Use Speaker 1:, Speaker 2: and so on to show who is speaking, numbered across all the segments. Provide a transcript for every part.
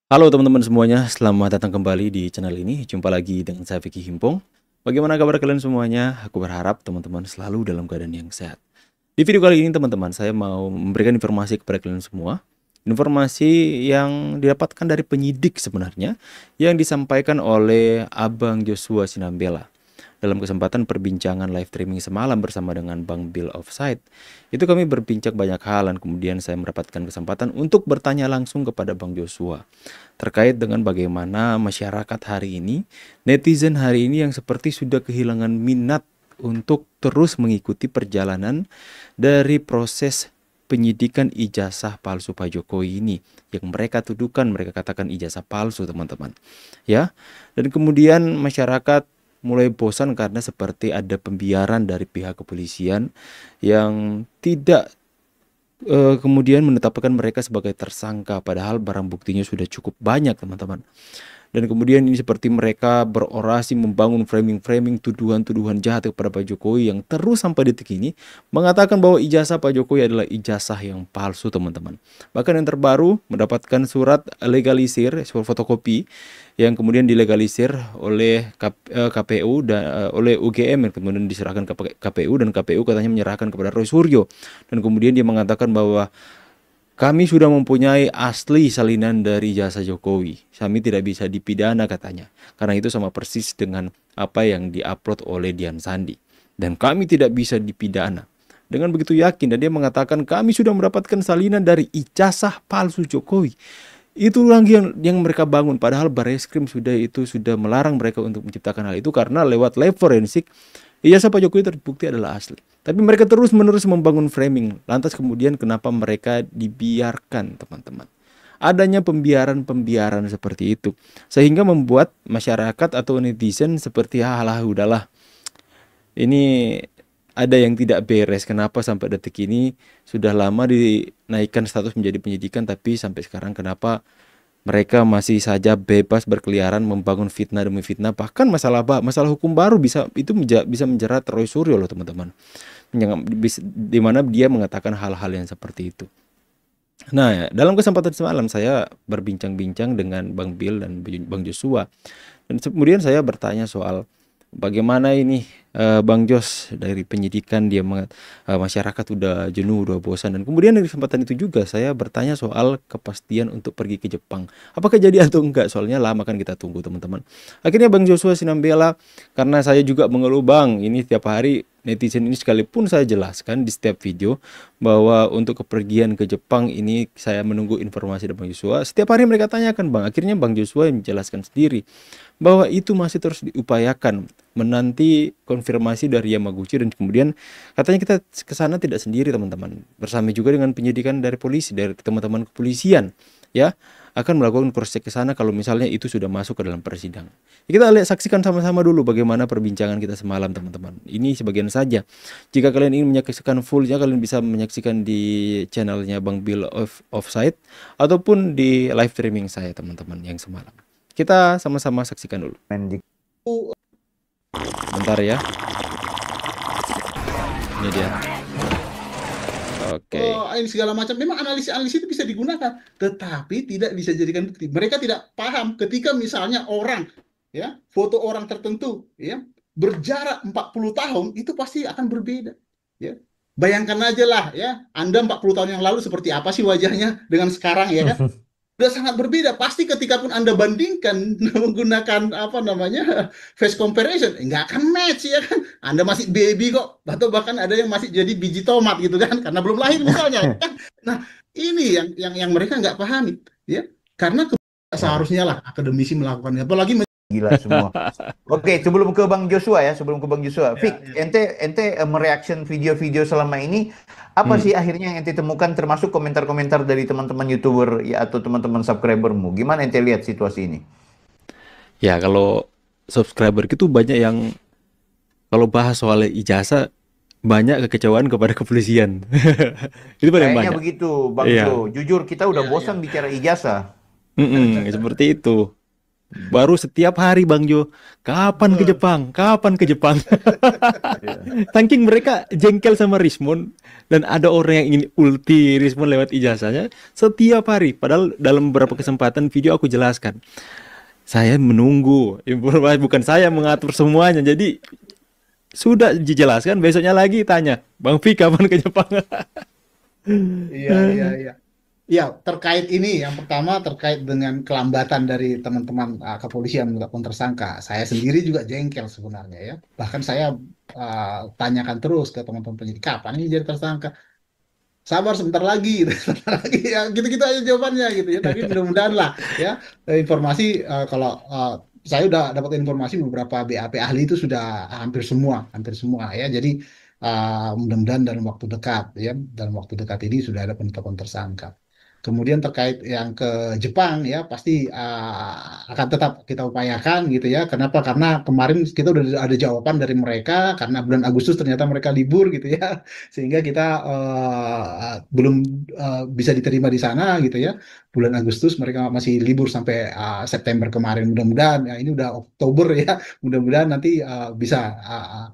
Speaker 1: Halo teman-teman semuanya, selamat datang kembali di channel ini. Jumpa lagi dengan saya Vicky Himpong. Bagaimana kabar kalian semuanya? Aku berharap teman-teman selalu dalam keadaan yang sehat. Di video kali ini teman-teman, saya mau memberikan informasi kepada kalian semua. Informasi yang didapatkan dari penyidik sebenarnya, yang disampaikan oleh Abang Joshua Sinambela. Dalam kesempatan perbincangan live streaming semalam bersama dengan Bang Bill Offside, itu kami berbincang banyak hal dan kemudian saya mendapatkan kesempatan untuk bertanya langsung kepada Bang Joshua terkait dengan bagaimana masyarakat hari ini, netizen hari ini yang seperti sudah kehilangan minat untuk terus mengikuti perjalanan dari proses penyidikan ijazah palsu Pak Jokowi ini yang mereka tuduhkan, mereka katakan ijazah palsu teman-teman ya. Dan kemudian masyarakat mulai bosan karena seperti ada pembiaran dari pihak kepolisian yang tidak kemudian menetapkan mereka sebagai tersangka padahal barang buktinya sudah cukup banyak teman-teman. Dan kemudian ini seperti mereka berorasi membangun framing-framing tuduhan-tuduhan jahat kepada Pak Jokowi yang terus sampai detik ini mengatakan bahwa ijazah Pak Jokowi adalah ijazah yang palsu teman-teman. Bahkan yang terbaru mendapatkan surat legalisir, surat fotokopi yang kemudian dilegalisir oleh KPU dan oleh UGM yang kemudian diserahkan ke KPU dan KPU katanya menyerahkan kepada Roy Suryo. Dan kemudian dia mengatakan bahwa kami sudah mempunyai asli salinan dari jasa Jokowi. Kami tidak bisa dipidana katanya. Karena itu sama persis dengan apa yang diupload oleh Dian Sandi. Dan kami tidak bisa dipidana. Dengan begitu yakin dan dia mengatakan kami sudah mendapatkan salinan dari ijazah palsu Jokowi. Itu lagi yang mereka bangun. Padahal Barreskrim sudah melarang mereka untuk menciptakan hal itu karena lewat lab forensik ijazah Pak Jokowi terbukti adalah asli. Tapi mereka terus-menerus membangun framing. Lantas kemudian kenapa mereka dibiarkan, teman-teman? Adanya pembiaran-pembiaran seperti itu. Sehingga membuat masyarakat atau netizen seperti halah udahlah. Ini ada yang tidak beres. Kenapa sampai detik ini sudah lama dinaikkan status menjadi penyidikan tapi sampai sekarang kenapa mereka masih saja bebas berkeliaran membangun fitnah demi fitnah. Bahkan masalah hukum baru bisa menjerat Roy Suryo loh teman-teman. Di mana dia mengatakan hal-hal yang seperti itu. Nah, dalam kesempatan semalam saya berbincang-bincang dengan Bang Bill dan Bang Joshua. Dan kemudian saya bertanya soal bagaimana ini Bang Jos dari penyidikan masyarakat udah jenuh, udah bosan dan kemudian dari kesempatan itu juga saya bertanya soal kepastian untuk pergi ke Jepang. Apakah jadi atau enggak? Soalnya lama kan kita tunggu teman-teman. Akhirnya Bang Joshua Sinambela karena saya juga mengeluh Bang, ini tiap hari netizen ini sekalipun saya jelaskan di setiap video bahwa untuk kepergian ke Jepang ini saya menunggu informasi dari Bang Joshua. Setiap hari mereka tanyakan Bang. Akhirnya Bang Joshua menjelaskan sendiri bahwa itu masih terus diupayakan menanti konfirmasi dari Yamaguchi dan kemudian katanya kita ke sana tidak sendiri teman-teman bersama juga dengan penyidikan dari polisi dari teman-teman kepolisian ya akan melakukan cross check ke sana kalau misalnya itu sudah masuk ke dalam persidangan. Ya, kita lihat saksikan sama-sama dulu bagaimana perbincangan kita semalam teman-teman. Ini sebagian saja. Jika kalian ingin menyaksikan fullnya kalian bisa menyaksikan di channelnya Bang Bill Offside ataupun di live streaming saya teman-teman yang semalam. Kita sama-sama saksikan dulu. Bentar ya. Ini dia. Oke.
Speaker 2: Ini segala macam memang analisis itu bisa digunakan, tetapi tidak bisa jadikan bukti. Mereka tidak paham ketika misalnya orang ya foto orang tertentu ya berjarak 40 tahun itu pasti akan berbeda ya. Bayangkan aja lah ya, Anda 40 tahun yang lalu seperti apa sih wajahnya dengan sekarang ya kan? Udah sangat berbeda. Pasti ketika pun Anda bandingkan menggunakan apa namanya face comparison, nggak akan match ya kan. Anda masih baby kok, atau bahkan ada yang masih jadi biji tomat gitu kan, karena belum lahir misalnya. Kan? Nah ini yang mereka nggak pahami ya, karena seharusnya lah akademisi melakukannya, apalagi
Speaker 3: Gila semua. Oke, sebelum ke Bang Joshua ya, Fik,
Speaker 2: ya.
Speaker 3: ente mereaction video-video selama ini apa sih akhirnya yang ente temukan termasuk komentar-komentar dari teman-teman YouTuber ya atau teman-teman subscribermu? Gimana ente lihat situasi ini?
Speaker 1: Ya kalau subscriber itu banyak yang kalau bahas soal ijazah banyak kekecewaan kepada kepolisian. Itu paling
Speaker 3: Kayaknya
Speaker 1: banyak.
Speaker 3: begitu, Bang
Speaker 1: Iya.
Speaker 3: Jo. Jujur kita udah
Speaker 2: Ya,
Speaker 3: bosan
Speaker 2: ya.
Speaker 3: bicara ijazah.
Speaker 1: Seperti itu. Baru setiap hari Bang Jo, kapan ke Jepang? Kapan ke Jepang? Saking mereka jengkel sama Rismond dan ada orang yang ingin ulti Rismond lewat ijazahnya setiap hari. Padahal dalam beberapa kesempatan video aku jelaskan, saya menunggu informasi, bukan saya mengatur semuanya. Jadi sudah dijelaskan, besoknya lagi tanya, Bang Vi kapan ke Jepang?
Speaker 2: Iya, iya, iya. Ya, terkait ini, yang pertama terkait dengan kelambatan dari teman-teman kepolisian menetapkan tersangka. Saya sendiri juga jengkel sebenarnya ya. Bahkan saya tanyakan terus ke teman-teman penyidik, kapan ini jadi tersangka? Sabar sebentar lagi, gitu. Sebentar lagi ya, gitu-gitu aja jawabannya gitu ya. Tapi mudah-mudahan lah ya informasi kalau saya udah dapat informasi beberapa BAP ahli itu sudah hampir semua ya. Jadi mudah-mudahan dalam waktu dekat ya, dalam waktu dekat ini sudah ada penetapan tersangka. Kemudian terkait yang ke Jepang ya pasti akan tetap kita upayakan gitu ya. Kenapa? Karena kemarin kita udah ada jawaban dari mereka karena bulan Agustus ternyata mereka libur gitu ya, sehingga kita belum bisa diterima di sana gitu ya. Bulan Agustus mereka masih libur sampai September kemarin. Mudah-mudahan ya ini udah Oktober ya. Mudah-mudahan nanti bisa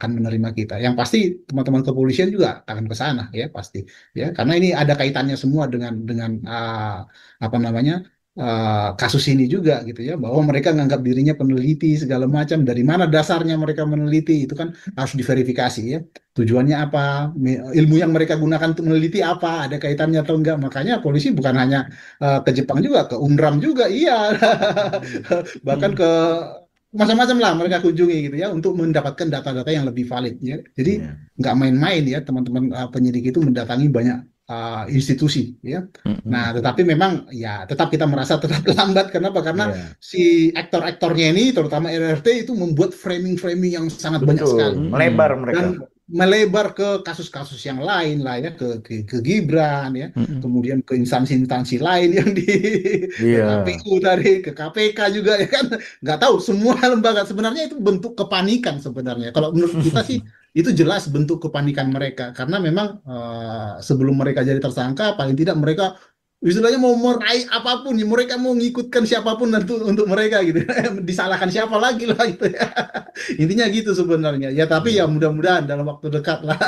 Speaker 2: akan menerima kita. Yang pasti teman-teman kepolisian juga akan ke sana ya pasti ya karena ini ada kaitannya semua dengan apa namanya kasus ini juga gitu ya bahwa mereka menganggap dirinya peneliti segala macam dari mana dasarnya mereka meneliti itu kan harus diverifikasi ya tujuannya apa ilmu yang mereka gunakan untuk meneliti apa ada kaitannya atau enggak makanya polisi bukan hanya ke Jepang juga ke UNRAM juga iya bahkan ke macam-macam lah mereka kunjungi gitu ya untuk mendapatkan data-data yang lebih valid ya jadi nggak main-main ya teman-teman penyidik itu mendatangi banyak institusi ya. Nah, tetapi memang ya tetap kita merasa tetap lambat kenapa? Karena si aktor-aktornya ini terutama RRT itu membuat framing-framing yang sangat banyak sekali.
Speaker 3: Melebar mereka.
Speaker 2: Dan melebar ke kasus-kasus yang lain lah ya ke Gibran ya, kemudian ke instansi-instansi lain yang di ke KPU tadi, ke KPK juga ya kan. Nggak tahu semua lembaga sebenarnya itu bentuk kepanikan sebenarnya. Kalau menurut kita sih itu jelas bentuk kepanikan mereka karena memang sebelum mereka jadi tersangka paling tidak mereka istilahnya mau meraih apapun ya mereka mau ngikutkan siapapun untuk mereka gitu disalahkan siapa lagi lah gitu ya intinya gitu sebenarnya ya tapi ya mudah-mudahan dalam waktu dekat lah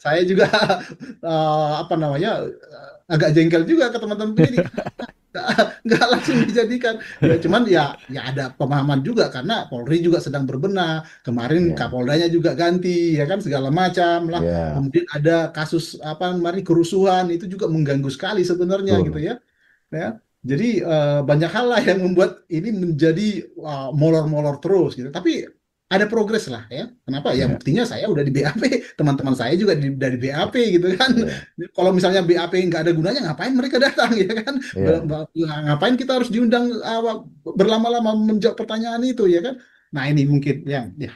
Speaker 2: saya juga apa namanya agak jengkel juga ke teman-teman penyidik nggak langsung dijadikan ya cuman ya ada pemahaman juga karena Polri juga sedang berbenah kemarin Kapoldanya juga ganti ya kan segala macam lah kemudian ada kasus apa kemarin kerusuhan itu juga mengganggu sekali sebenarnya gitu ya jadi banyak hal lah yang membuat ini menjadi molor-molor terus gitu tapi ada progres lah ya kenapa ya buktinya saya udah di BAP teman-teman saya juga dari BAP gitu kan kalau misalnya BAP nggak ada gunanya ngapain mereka datang ya kan ngapain kita harus diundang berlama-lama menjawab pertanyaan itu ya kan nah ini mungkin yang ya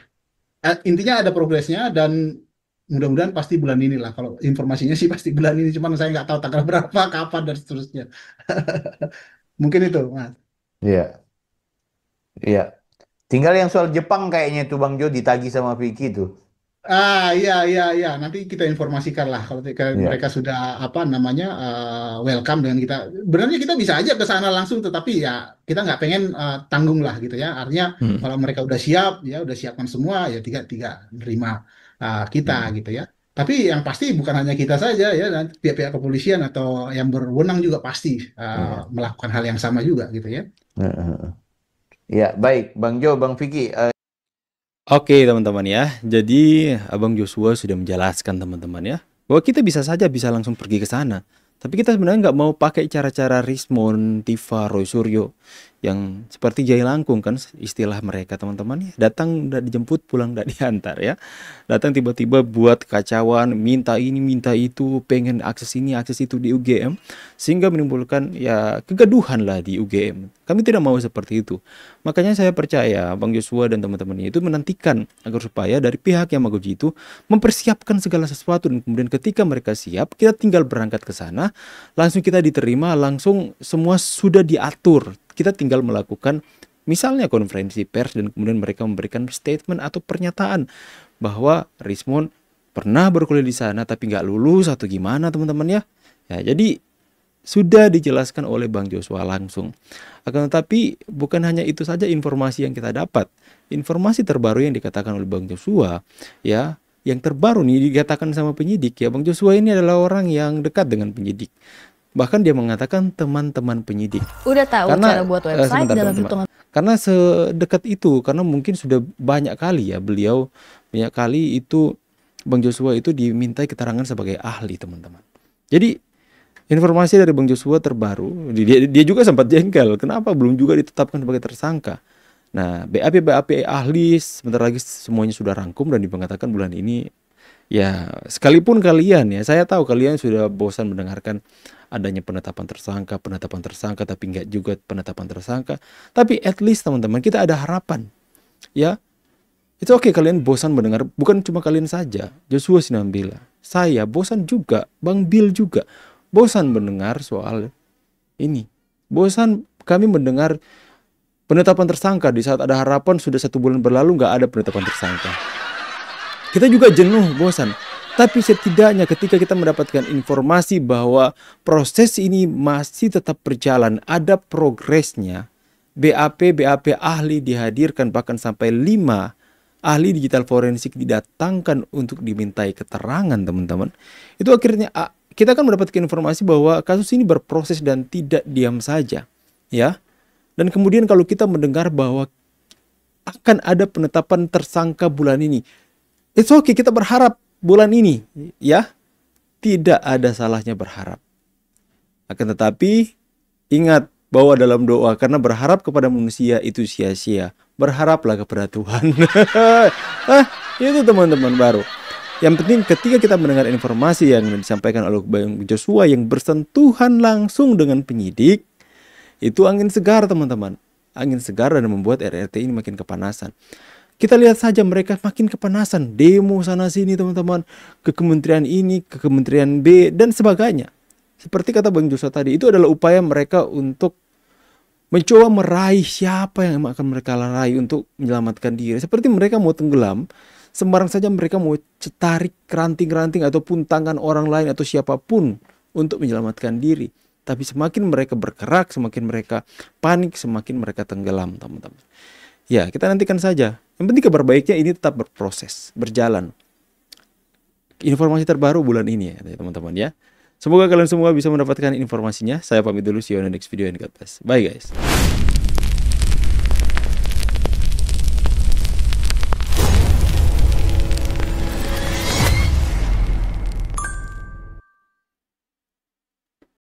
Speaker 2: intinya ada progresnya dan mudah-mudahan pasti bulan ini lah kalau informasinya sih pasti bulan ini cuman saya nggak tahu tanggal berapa kapan dan seterusnya mungkin itu Mas.
Speaker 3: Iya. Tinggal yang soal Jepang kayaknya itu Bang Jo ditagih sama Vicky tuh.
Speaker 2: Iya. Nanti kita informasikan lah kalau mereka sudah apa namanya welcome dengan kita. Sebenarnya kita bisa aja ke sana langsung, tetapi ya kita nggak pengen tanggung lah gitu ya. Artinya kalau mereka udah siap, ya udah siapkan semua, ya tiga nerima kita gitu ya. Tapi yang pasti bukan hanya kita saja ya, dan pihak-pihak kepolisian atau yang berwenang juga pasti melakukan hal yang sama juga gitu ya.
Speaker 3: Ya baik, Bang Jo, Bang Vicky.
Speaker 1: Oke teman-teman ya, jadi Abang Joshua sudah menjelaskan teman-teman ya, bahwa kita bisa saja bisa langsung pergi ke sana. Tapi kita sebenarnya nggak mau pakai cara-cara Rismond, Tiva, Roy Suryo yang seperti Jai Langkung kan istilah mereka teman-teman ya. Datang udah dijemput, pulang udah diantar ya. Datang tiba-tiba buat kacauan, minta ini, minta itu, pengen akses ini, akses itu di UGM. Sehingga menimbulkan ya kegaduhan lah di UGM. Kami tidak mau seperti itu. Makanya saya percaya Bang Joshua dan teman-temannya itu menantikan agar supaya dari pihak yang Magoji itu mempersiapkan segala sesuatu. Dan kemudian ketika mereka siap, kita tinggal berangkat ke sana. Langsung kita diterima, langsung semua sudah diatur. Kita tinggal melakukan misalnya konferensi pers dan kemudian mereka memberikan statement atau pernyataan bahwa Rismond pernah berkuliah di sana tapi nggak lulus atau gimana teman-teman ya. Ya jadi sudah dijelaskan oleh Bang Joshua langsung. Akan tetapi bukan hanya itu saja informasi yang kita dapat. Informasi terbaru yang dikatakan oleh Bang Joshua, ya, yang terbaru nih dikatakan sama penyidik, ya, Bang Joshua ini adalah orang yang dekat dengan penyidik. Bahkan dia mengatakan teman-teman penyidik.
Speaker 4: Udah tahu cara buat website
Speaker 1: sebentar,
Speaker 4: dalam
Speaker 1: teman-teman.
Speaker 4: hitungan.
Speaker 1: Karena sedekat itu, karena mungkin sudah banyak kali ya beliau, banyak kali itu Bang Joshua itu dimintai keterangan sebagai ahli, teman-teman. Jadi informasi dari Bang Joshua terbaru, dia juga sempat jengkel. Kenapa belum juga ditetapkan sebagai tersangka? Nah, BAP ahli sebentar lagi semuanya sudah rangkum dan mengatakan bulan ini. Ya, sekalipun kalian, ya, saya tahu kalian sudah bosan mendengarkan adanya penetapan tersangka, tapi nggak juga penetapan tersangka. Tapi at least teman-teman, kita ada harapan. Ya, itu oke, kalian bosan mendengar, bukan cuma kalian saja. Joshua Sinambela, saya bosan juga, Bang Bill juga bosan mendengar soal ini. Bosan kami mendengar penetapan tersangka di saat ada harapan sudah 1 bulan berlalu nggak ada penetapan tersangka. Kita juga jenuh, bosan. Tapi setidaknya ketika kita mendapatkan informasi bahwa proses ini masih tetap berjalan, ada progresnya, BAP ahli dihadirkan, bahkan sampai 5 ahli digital forensik didatangkan untuk dimintai keterangan, teman-teman. Itu akhirnya kita akan mendapatkan informasi bahwa kasus ini berproses dan tidak diam saja, ya. Dan kemudian kalau kita mendengar bahwa akan ada penetapan tersangka bulan ini, it's okay, kita berharap bulan ini, ya. Tidak ada salahnya berharap. Akan tetapi ingat bahwa dalam doa, karena berharap kepada manusia itu sia-sia, berharaplah kepada Tuhan. Itu teman-teman baru. Yang penting ketika kita mendengar informasi yang disampaikan oleh Bang Joshua yang bersentuhan langsung dengan penyidik, itu angin segar, teman-teman. Angin segar dan membuat RRT ini makin kepanasan. Kita lihat saja mereka makin kepanasan. Demo sana-sini, teman-teman. Ke kementerian ini, ke kementerian B, dan sebagainya. Seperti kata Bang Joshua tadi, itu adalah upaya mereka untuk mencoba meraih siapa yang akan mereka raih untuk menyelamatkan diri. Seperti mereka mau tenggelam, sembarang saja mereka mau tarik ranting-ranting ataupun tangan orang lain atau siapapun untuk menyelamatkan diri. Tapi semakin mereka bergerak, semakin mereka panik, semakin mereka tenggelam, teman-teman. Ya, kita nantikan saja. Yang penting kabar baiknya ini tetap berproses, berjalan. Informasi terbaru bulan ini ya, teman-teman ya. Semoga kalian semua bisa mendapatkan informasinya. Saya pamit dulu, see you on the next video and God bless. Bye guys.